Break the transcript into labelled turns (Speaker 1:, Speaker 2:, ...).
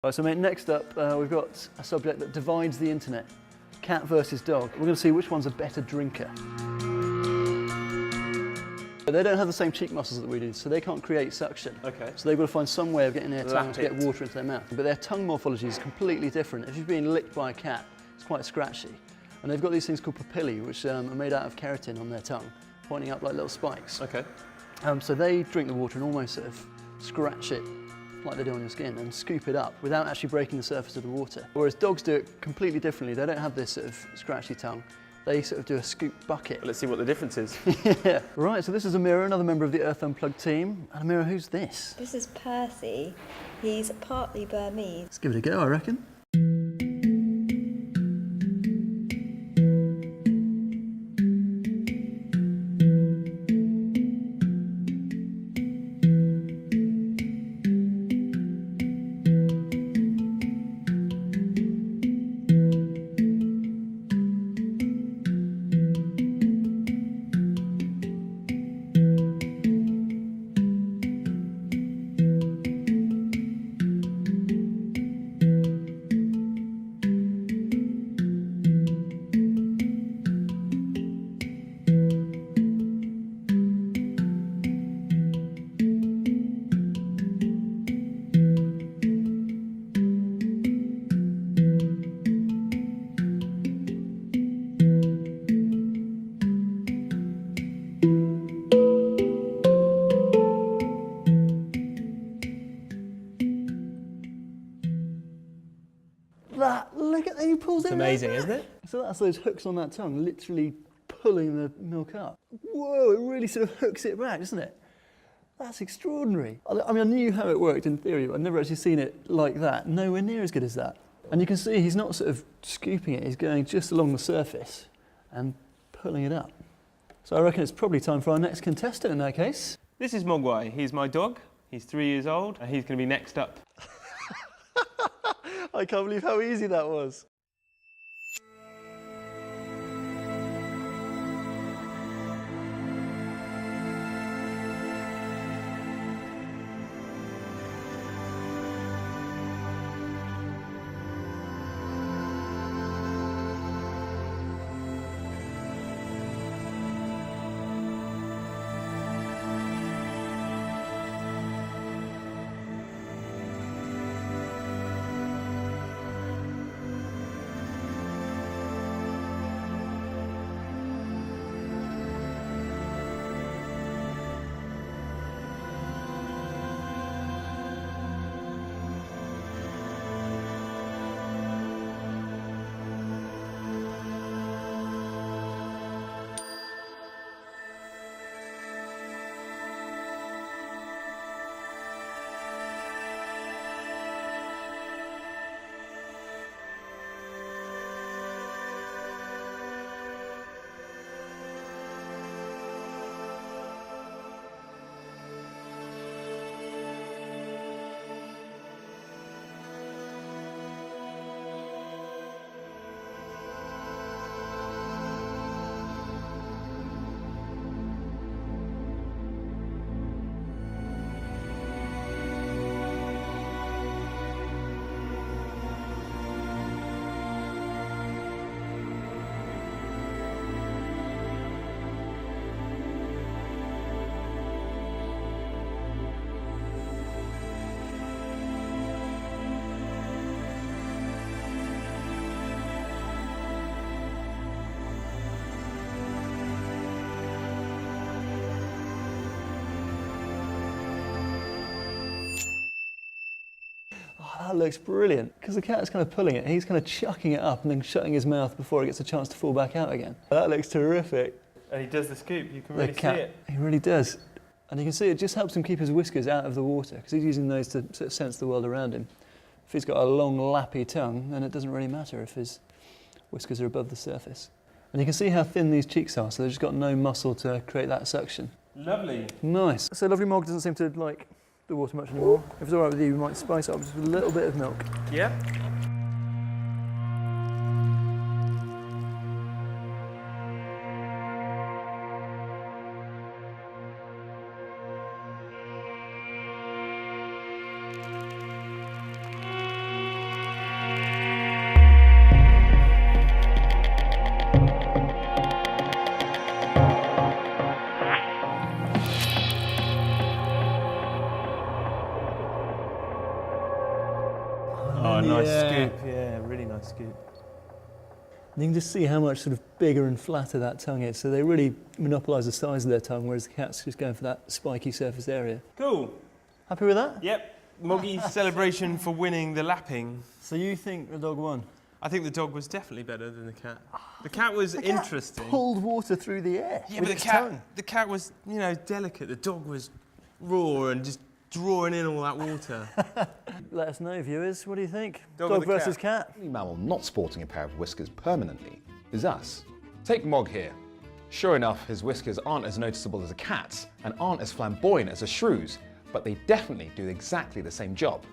Speaker 1: Right, so mate, next up we've got a subject that divides the internet. Cat versus dog. We're going to see which one's a better drinker. They don't have the same cheek muscles that we do, so they can't create suction.
Speaker 2: Okay.
Speaker 1: So they've got to find some way of getting their tongue to get water into their mouth. But their tongue morphology is completely different. If you've been licked by a cat, it's quite scratchy. And they've got these things called papillae, which are made out of keratin on their tongue, pointing up like little spikes.
Speaker 2: Okay.
Speaker 1: So they drink the water and almost sort of scratch it like they do on your skin and scoop it up without actually breaking the surface of the water. Whereas dogs do it completely differently. They don't have this sort of scratchy tongue. They sort of do a scoop bucket.
Speaker 2: Let's see what the difference is.
Speaker 1: Yeah. Right, so this is Amira, another member of the Earth Unplugged team. And Amira, who's this?
Speaker 3: This is Percy. He's partly Burmese.
Speaker 1: Let's give it a go, I reckon. Look at how he pulls it.
Speaker 2: It's amazing, isn't it?
Speaker 1: So that's those hooks on that tongue, literally pulling the milk up. Whoa, it really sort of hooks it back, doesn't it? That's extraordinary. I mean, I knew how it worked in theory, but I've never actually seen it like that. Nowhere near as good as that. And you can see he's not sort of scooping it, he's going just along the surface and pulling it up. So I reckon it's probably time for our next contestant in that case.
Speaker 2: This is Mogwai. He's my dog. He's 3 years old and he's going to be next up.
Speaker 1: I can't believe how easy that was. That looks brilliant, because the cat's kind of pulling it, he's kind of chucking it up and then shutting his mouth before it gets a chance to fall back out again. That looks terrific.
Speaker 2: And he does the scoop, you can really see it.
Speaker 1: He really does. And you can see it just helps him keep his whiskers out of the water, because he's using those to sort of sense the world around him. If he's got a long lappy tongue, then it doesn't really matter if his whiskers are above the surface. And you can see how thin these cheeks are, so they've just got no muscle to create that suction.
Speaker 2: Lovely.
Speaker 1: Nice. So Lovely Mog doesn't seem to like the water much anymore. If it's all right with you, we might spice it up just with a little bit of milk.
Speaker 2: Yeah. Oh, nice
Speaker 1: Yeah.
Speaker 2: scoop. Yeah, really nice scoop.
Speaker 1: And you can just see how much sort of bigger and flatter that tongue is. So they really monopolise the size of their tongue, whereas the cat's just going for that spiky surface area.
Speaker 2: Cool.
Speaker 1: Happy with that?
Speaker 2: Yep. Moggy's celebration for winning the lapping.
Speaker 1: So you think the dog won?
Speaker 2: I think the dog was definitely better than the cat. The cat was
Speaker 1: The cat
Speaker 2: interesting.
Speaker 1: pulled water through the air.
Speaker 2: Yeah,
Speaker 1: with
Speaker 2: but
Speaker 1: its tongue.
Speaker 2: the cat was, you know, delicate. The dog was raw and just drawing in all that water.
Speaker 1: Let us know, viewers. What do you think?
Speaker 2: Dog or the
Speaker 1: versus cat?
Speaker 4: The only mammal not sporting a pair of whiskers permanently is us. Take Mog here. Sure enough, his whiskers aren't as noticeable as a cat's and aren't as flamboyant as a shrew's, but they definitely do exactly the same job.